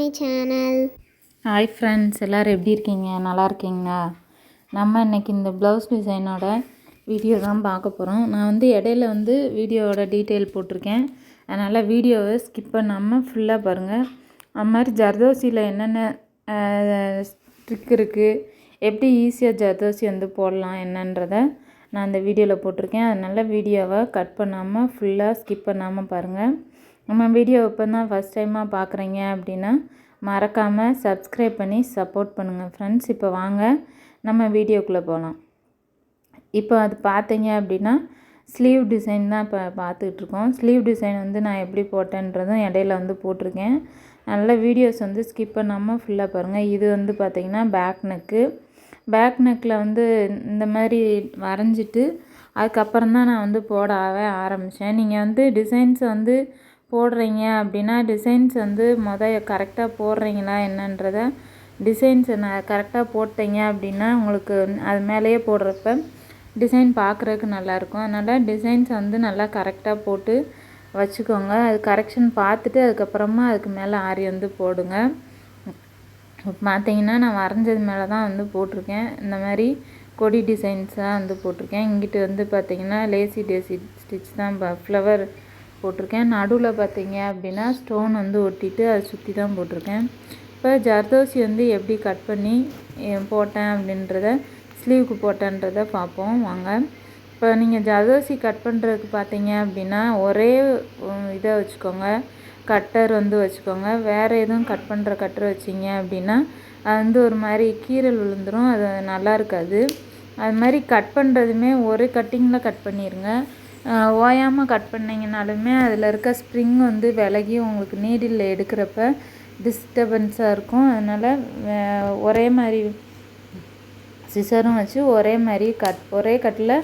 My channel. Hi friends, எல்லோரும் எப்படி இருக்கீங்க? நல்லா இருக்கீங்களா? நம்ம இன்றைக்கி இந்த ப்ளவுஸ் டிசைனோட வீடியோ தான் பார்க்க போகிறோம். நான் இடையில வீடியோவோட டீட்டெயில் போட்டிருக்கேன். அதனால் வீடியோவை ஸ்கிப் பண்ணாமல் ஃபுல்லாக பாருங்கள். அது மாதிரி ஜர்தோசியில் என்னென்ன ட்ரிக் இருக்குது, எப்படி ஈஸியாக ஜர்தோசி போடலாம் என்னன்றதை நான் அந்த வீடியோவில் போட்டிருக்கேன். அதனால் வீடியோவை கட் பண்ணாமல் ஃபுல்லாக ஸ்கிப் பண்ணாமல் பாருங்கள். நம்ம வீடியோ இப்போ தான் ஃபஸ்ட் டைமாக பார்க்குறீங்க அப்படின்னா மறக்காமல் சப்ஸ்கிரைப் பண்ணி சப்போர்ட் பண்ணுங்கள் ஃப்ரெண்ட்ஸ். இப்போ வாங்க நம்ம வீடியோக்குள்ளே போகலாம். இப்போ அது பார்த்தீங்க அப்படின்னா ஸ்லீவ் டிசைன் தான் இப்போ பார்த்துட்ருக்கோம். ஸ்லீவ் டிசைன் நான் எப்படி போட்டேன்றதும் இடையில போட்டிருக்கேன். நல்ல வீடியோஸ் ஸ்கிப் பண்ணாமல் ஃபுல்லாக பாருங்கள். இது பார்த்திங்கன்னா பேக் நெக்கில் இந்த மாதிரி வரைஞ்சிட்டு அதுக்கப்புறம் தான் நான் போடவே ஆரம்பித்தேன். நீங்கள் டிசைன்ஸை போடுறீங்க அப்படின்னா டிசைன்ஸ் கரெக்டாக போடுறீங்களா என்னன்றதை டிசைன்ஸை நான் கரெக்டாக போட்டீங்க அப்படின்னா உங்களுக்கு அது மேலேயே போடுறப்ப டிசைன் பார்க்குறதுக்கு நல்லாயிருக்கும். அதனால் டிசைன்ஸ் நல்லா கரெக்டாக போட்டு வச்சுக்கோங்க. அது கரெக்ஷன் பார்த்துட்டு அதுக்கப்புறமா அதுக்கு மேலே ஆரி போடுங்க. பார்த்தீங்கன்னா நான் வரைஞ்சது மேலே தான் போட்டிருக்கேன். இந்த மாதிரி கொடி டிசைன்ஸாக போட்டிருக்கேன். இங்கிட்டு பார்த்திங்கன்னா லேசி டேசி ஸ்டிச் தான் ஃப்ளவர் போட்டிருக்கேன். நடுவில் பார்த்தீங்க அப்படின்னா ஸ்டோன் ஒட்டிட்டு அதை சுற்றி தான் போட்டிருக்கேன். இப்போ ஜர்தோசி எப்படி கட் பண்ணி போட்டேன் அப்படின்றத ஸ்லீவுக்கு போட்டேன்றதை பார்ப்போம் வாங்க. இப்போ நீங்கள் ஜர்தோசி கட் பண்ணுறதுக்கு பார்த்தீங்க அப்படின்னா ஒரே இதை வச்சுக்கோங்க, கட்டர் வச்சுக்கோங்க. வேறு எதுவும் கட் பண்ணுற கட்டர் வச்சிங்க அப்படின்னா அது ஒரு மாதிரி கீறல் விழுந்துடும், அது நல்லா இருக்காது. அது மாதிரி கட் பண்ணுறதுமே ஒரு கட்டிங்கில் கட் பண்ணிடுங்க. ஓயாமல் கட் பண்ணிங்கனாலுமே அதில் இருக்க ஸ்ப்ரிங் விலகி உங்களுக்கு நீடில் எடுக்கிறப்ப டிஸ்டர்பன்ஸாக இருக்கும். அதனால் ஒரே மாதிரி சிசரும் வச்சு ஒரே மாதிரி ஒரே கட்டில்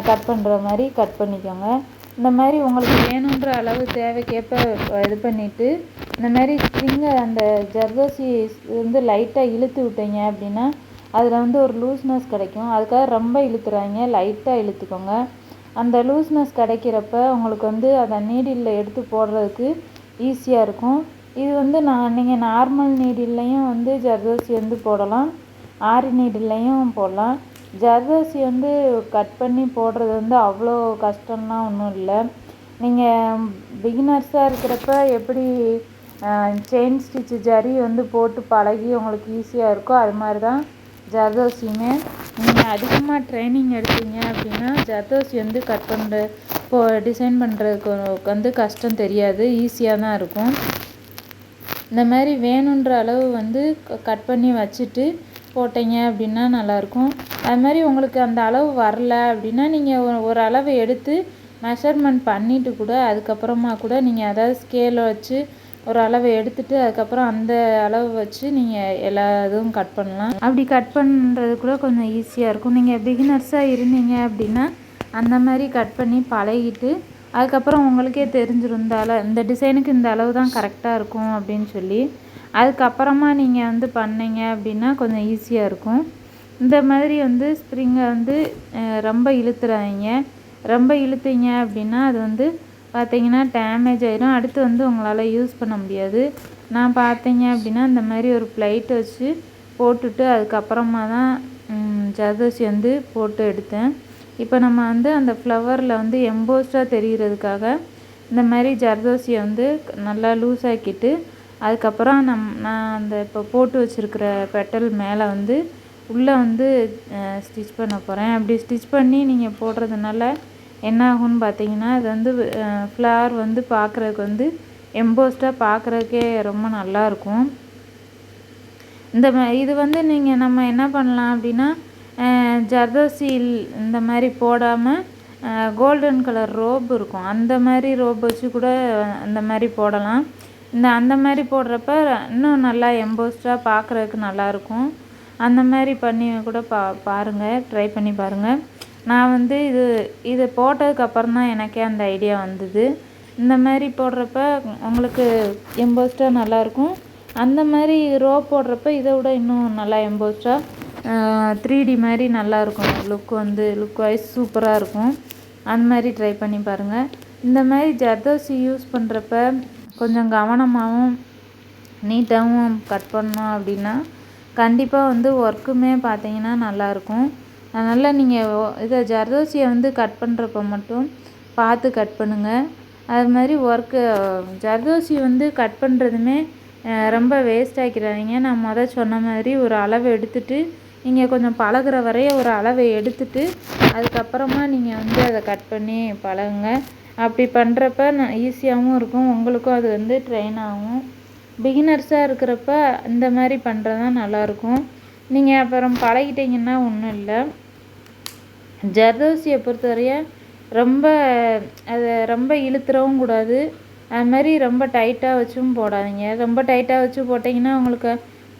கட் பண்ணுற மாதிரி கட் பண்ணிக்கோங்க. இந்த மாதிரி உங்களுக்கு வேணுன்ற அளவு தேவைக்கேற்ப இது பண்ணிவிட்டு இந்த மாதிரி ஸ்ப்ரிங்கை அந்த ஜர்தோசி லைட்டாக இழுத்து விட்டீங்க அப்படின்னா அதில் ஒரு லூஸ்னஸ் கிடைக்கும். அதுக்காக ரொம்ப இழுத்துறாங்க, லைட்டாக இழுத்துக்கோங்க. அந்த லூஸ்னஸ் கிடைக்கிறப்ப உங்களுக்கு அதை நீடில் எடுத்து போடுறதுக்கு ஈஸியாக இருக்கும். இது நீங்கள் நார்மல் நீடில்லையும் ஜர்தோசி போடலாம், ஆரி நீடில்லையும் போடலாம். ஜர்தோசி கட் பண்ணி போடுறது அவ்வளோ கஷ்டம்லாம் ஒன்றும் இல்லை. நீங்கள் பிகினர்ஸாக இருக்கிறப்ப எப்படி செயின் ஸ்டிச்சு ஜரி போட்டு பழகி உங்களுக்கு ஈஸியாக இருக்கோ அது மாதிரி தான் ஜர்தோசியுமே. நீங்கள் அதிகமாக ட்ரைனிங் எடுத்தீங்க அப்படின்னா ஜர்தோசி கட் பண்ணுற டிசைன் பண்ணுறதுக்கு கஷ்டம் தெரியாது, ஈஸியாக தான் இருக்கும். இந்த மாதிரி வேணுன்ற அளவு கட் பண்ணி வச்சுட்டு போட்டீங்க அப்படின்னா நல்லாயிருக்கும். அது மாதிரி உங்களுக்கு அந்த அளவு வரல அப்படின்னா நீங்கள் ஒரு அளவு எடுத்து மெஷர்மெண்ட் பண்ணிவிட்டு கூட அதுக்கப்புறமா கூட நீங்கள் அதாவது ஸ்கேலை வச்சு ஒரு அளவை எடுத்துகிட்டு அதுக்கப்புறம் அந்த அளவு வச்சு நீங்கள் எல்லா இதுவும் கட் பண்ணலாம். அப்படி கட் பண்ணுறது கூட கொஞ்சம் ஈஸியாக இருக்கும். நீங்கள் பிகினர்ஸாக இருந்தீங்க அப்படின்னா அந்த மாதிரி கட் பண்ணி பழகிட்டு அதுக்கப்புறம் உங்களுக்கே தெரிஞ்சிடும் இந்த டிசைனுக்கு இந்த அளவு தான் கரெக்டாக இருக்கும் அப்படின்னு சொல்லி. அதுக்கப்புறமா நீங்கள் பண்ணீங்க அப்படின்னா கொஞ்சம் ஈஸியாக இருக்கும். இந்த மாதிரி ஸ்ப்ரிங்கை ரொம்ப இழுத்துறாதீங்க. ரொம்ப இழுத்தீங்க அப்படின்னா அது பார்த்தீங்கன்னா டேமேஜ் ஆயிடும். அடுத்து உங்களால் யூஸ் பண்ண முடியாது. நான் பார்த்தீங்க அப்படின்னா இந்த மாதிரி ஒரு ப்ளைட் வச்சு போட்டுட்டு அதுக்கப்புறமா தான் ஜர்தோசி போட்டு எடுத்தேன். இப்போ நம்ம அந்த ஃப்ளவரில் எம்போஸ்டாக தெரிகிறதுக்காக இந்த மாதிரி ஜர்தோசியை நல்லா லூஸ் ஆக்கிட்டு அதுக்கப்புறம் நான் அந்த இப்போ போட்டு வச்சுருக்கிற பெட்டல் மேலே உள்ளே ஸ்டிச் பண்ண போகிறேன். அப்படி ஸ்டிச் பண்ணி நீங்கள் போடுறதுனால என்ன ஆகும்னு பார்த்தீங்கன்னா அது ஃப்ளவர் பார்க்குறதுக்கு எம்போஸ்டாக பார்க்குறதுக்கே ரொம்ப நல்லாயிருக்கும். இது நீங்கள் நம்ம என்ன பண்ணலாம் அப்படின்னா ஜர்தோசி இந்த மாதிரி போடாமல் கோல்டன் கலர் ரோப் இருக்கும், அந்த மாதிரி ரோப் வச்சு கூட அந்த மாதிரி போடலாம். அந்த மாதிரி போடுறப்ப இன்னும் நல்லா எம்போஸ்டாக பார்க்குறதுக்கு நல்லாயிருக்கும். அந்த மாதிரி பண்ணி கூட பாருங்கள், ட்ரை பண்ணி பாருங்கள். நான் இது போட்டதுக்கப்புறம் தான் எனக்கே அந்த ஐடியா வந்தது. இந்த மாதிரி போடுறப்ப உங்களுக்கு எம்போஸ்டாக நல்லாயிருக்கும். அந்த மாதிரி ரோப் போடுறப்ப இதை விட இன்னும் நல்லா எம்போஸ்டாக 3D மாதிரி நல்லாயிருக்கும். லுக் வைஸ் சூப்பராக இருக்கும். அந்த மாதிரி ட்ரை பண்ணி பாருங்கள். இந்த மாதிரி ஜர்தோசி யூஸ் பண்ணுறப்ப கொஞ்சம் கவனமாகவும் நீட்டாகவும் கட் பண்ணோம் அப்படின்னா கண்டிப்பாக வந்து ஒர்க்குமே பார்த்தீங்கன்னா நல்லாயிருக்கும். அதனால் நீங்கள் இதை ஜர்தோசியை வந்து கட் பண்ணுறப்ப மட்டும் பார்த்து கட் பண்ணுங்கள். அது மாதிரி ஜர்தோசி வந்து கட் பண்ணுறதுமே ரொம்ப வேஸ்ட் ஆக்கிடாதீங்க. நான் சொன்ன மாதிரி ஒரு அளவு எடுத்துகிட்டு நீங்கள் கொஞ்சம் பழகுற வரைய ஒரு அளவை எடுத்துகிட்டு அதுக்கப்புறமா நீங்கள் வந்து அதை கட் பண்ணி பழகுங்க. அப்படி பண்ணுறப்ப ஈஸியாகவும் இருக்கும், உங்களுக்கும் அது வந்து ட்ரெயின் ஆகும். பிகினர்ஸாக இருக்கிறப்ப இந்த மாதிரி பண்ணுறது தான் நல்லாயிருக்கும். நீங்கள் அப்புறம் பழகிட்டிங்கன்னா ஒன்றும் இல்லை. ஜர்தோசியை பொறுத்தவரைய ரொம்ப இழுத்துறவும் கூடாது, அது மாதிரி ரொம்ப டைட்டாக வச்சும் போடாதீங்க. ரொம்ப டைட்டாக வச்சு போட்டிங்கன்னா உங்களுக்கு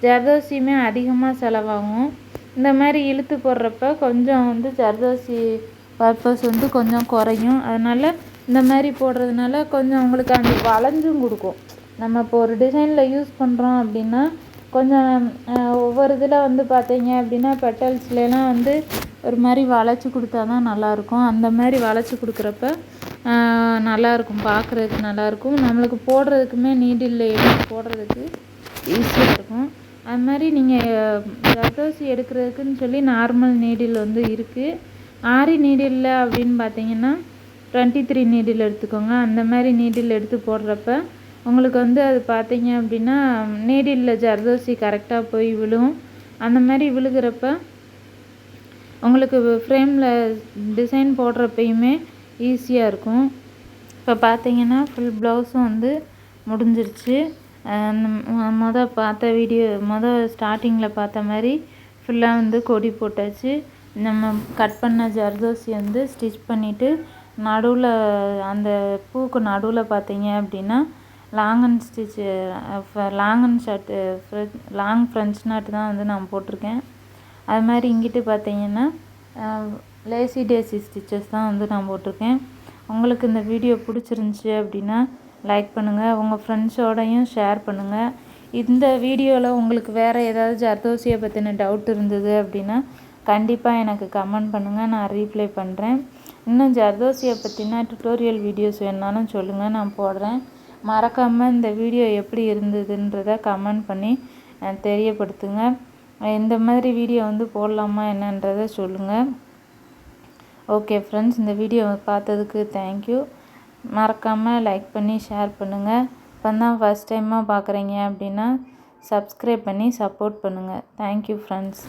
ஜர்தோசியுமே அதிகமாக செலவாகும். இந்த மாதிரி இழுத்து போடுறப்ப கொஞ்சம் வந்து ஜர்தோசி பர்பஸ் வந்து கொஞ்சம் குறையும். அதனால் இந்த மாதிரி போடுறதுனால கொஞ்சம் உங்களுக்கு அந்த வளைஞ்சும் கொடுக்கும். நம்ம இப்போ ஒரு டிசைனில் யூஸ் பண்ணுறோம் அப்படின்னா கொஞ்சம் ஒவ்வொரு இதில் வந்து பார்த்தீங்க அப்படின்னா பெட்டல்ஸ்லாம் வந்து ஒரு மாதிரி வளைச்சி கொடுத்தா தான் நல்லாயிருக்கும். அந்த மாதிரி வளைச்சி கொடுக்குறப்ப நல்லாயிருக்கும், பார்க்குறதுக்கு நல்லாயிருக்கும், நம்மளுக்கு போடுறதுக்குமே நீடில் எடுத்து போடுறதுக்கு ஈஸியாக இருக்கும். அது மாதிரி நீங்கள் ஜர்தோசி எடுக்கிறதுக்குன்னு சொல்லி நார்மல் நீடில் வந்து இருக்குது. ஆரி நீடில் அப்படின்னு பார்த்தீங்கன்னா 23 நீடில் எடுத்துக்கோங்க. அந்த மாதிரி நீடில் எடுத்து போடுறப்ப உங்களுக்கு வந்து அது பார்த்தீங்க அப்படின்னா நீடிலில் ஜர்தோசி கரெக்டாக போய் விழும். அந்த மாதிரி விழுகிறப்ப உங்களுக்கு ஃப்ரேமில் டிசைன் போடுறப்பயுமே ஈஸியாக இருக்கும். இப்போ பார்த்தீங்கன்னா ஃபுல் ப்ளவுஸும் வந்து முடிஞ்சிருச்சு. ஸ்டார்டிங்கில் பார்த்த மாதிரி ஃபுல்லாக வந்து கொடி போட்டாச்சு. நம்ம கட் பண்ண ஜர்தோசி வந்து ஸ்டிச் பண்ணிவிட்டு நடுவில் அந்த பூக்கு நடுவில் பார்த்தீங்க அப்படின்னா லாங் ஃப்ரெஞ்ச் நாட்டு தான் வந்து நான் போட்டிருக்கேன். அது மாதிரி இங்கிட்டு பார்த்தீங்கன்னா லேசி டேசி ஸ்டிச்சஸ் தான் வந்து நான் போட்டிருக்கேன். உங்களுக்கு இந்த வீடியோ பிடிச்சிருந்துச்சி அப்படின்னா லைக் பண்ணுங்கள், உங்கள் ஃப்ரெண்ட்ஸோடையும் ஷேர் பண்ணுங்கள். இந்த வீடியோவில் உங்களுக்கு வேறு ஏதாவது ஜர்தோசியை பற்றின டவுட் இருந்தது அப்படின்னா கண்டிப்பாக எனக்கு கமெண்ட் பண்ணுங்கள், நான் ரீப்ளை பண்ணுறேன். இன்னும் ஜர்தோசியை பற்றின டுட்டோரியல் வீடியோஸ் வேணுனாலும் சொல்லுங்கள், நான் போடுறேன். மறக்காமல் இந்த வீடியோ எப்படி இருந்ததுன்றதை கமெண்ட் பண்ணி தெரியப்படுத்துங்க. இந்த மாதிரி வீடியோ வந்து போடலாமா என்னன்றதை சொல்லுங்கள். ஓகே ஃப்ரெண்ட்ஸ், இந்த வீடியோவை பார்த்ததுக்கு தேங்க்யூ. மறக்காமல் லைக் பண்ணி ஷேர் பண்ணுங்கள். இப்போ தான் ஃபஸ்ட் டைமாக பார்க்குறீங்க அப்படின்னா சப்ஸ்கிரைப் பண்ணி சப்போர்ட் பண்ணுங்கள். Thank you friends.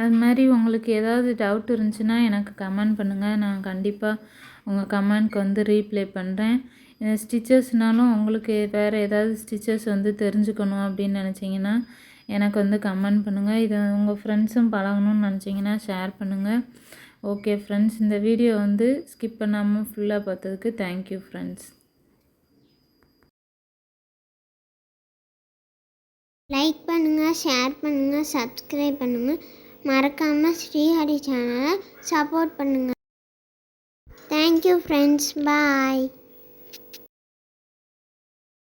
அது மாதிரி உங்களுக்கு ஏதாவது டவுட் இருந்துச்சுன்னா எனக்கு கமெண்ட் பண்ணுங்கள், நான் கண்டிப்பாக உங்கள் கமெண்ட்க்கு வந்து ரீப்ளை பண்ணுறேன். ஸ்டிச்சஸ்னாலும் உங்களுக்கு வேறு ஏதாவது ஸ்டிச்சஸ் வந்து தெரிஞ்சுக்கணும் அப்படின்னு நினச்சிங்கன்னா எனக்கு வந்து கமெண்ட் பண்ணுங்கள். இதை உங்கள் ஃப்ரெண்ட்ஸும் பழகணும்னு நினச்சிங்கன்னா ஷேர் பண்ணுங்கள். ஓகே ஃப்ரெண்ட்ஸ், இந்த வீடியோ வந்து ஸ்கிப் பண்ணாமல் ஃபுல்லாக பார்த்ததுக்கு தேங்க்யூ ஃப்ரெண்ட்ஸ். லைக் பண்ணுங்கள், ஷேர் பண்ணுங்கள், சப்ஸ்கிரைப் பண்ணுங்கள். மறக்காமல் ஸ்ரீஹரி சேனலை சப்போர்ட் பண்ணுங்கள். தேங்க்யூ ஃப்ரெண்ட்ஸ், பாய்.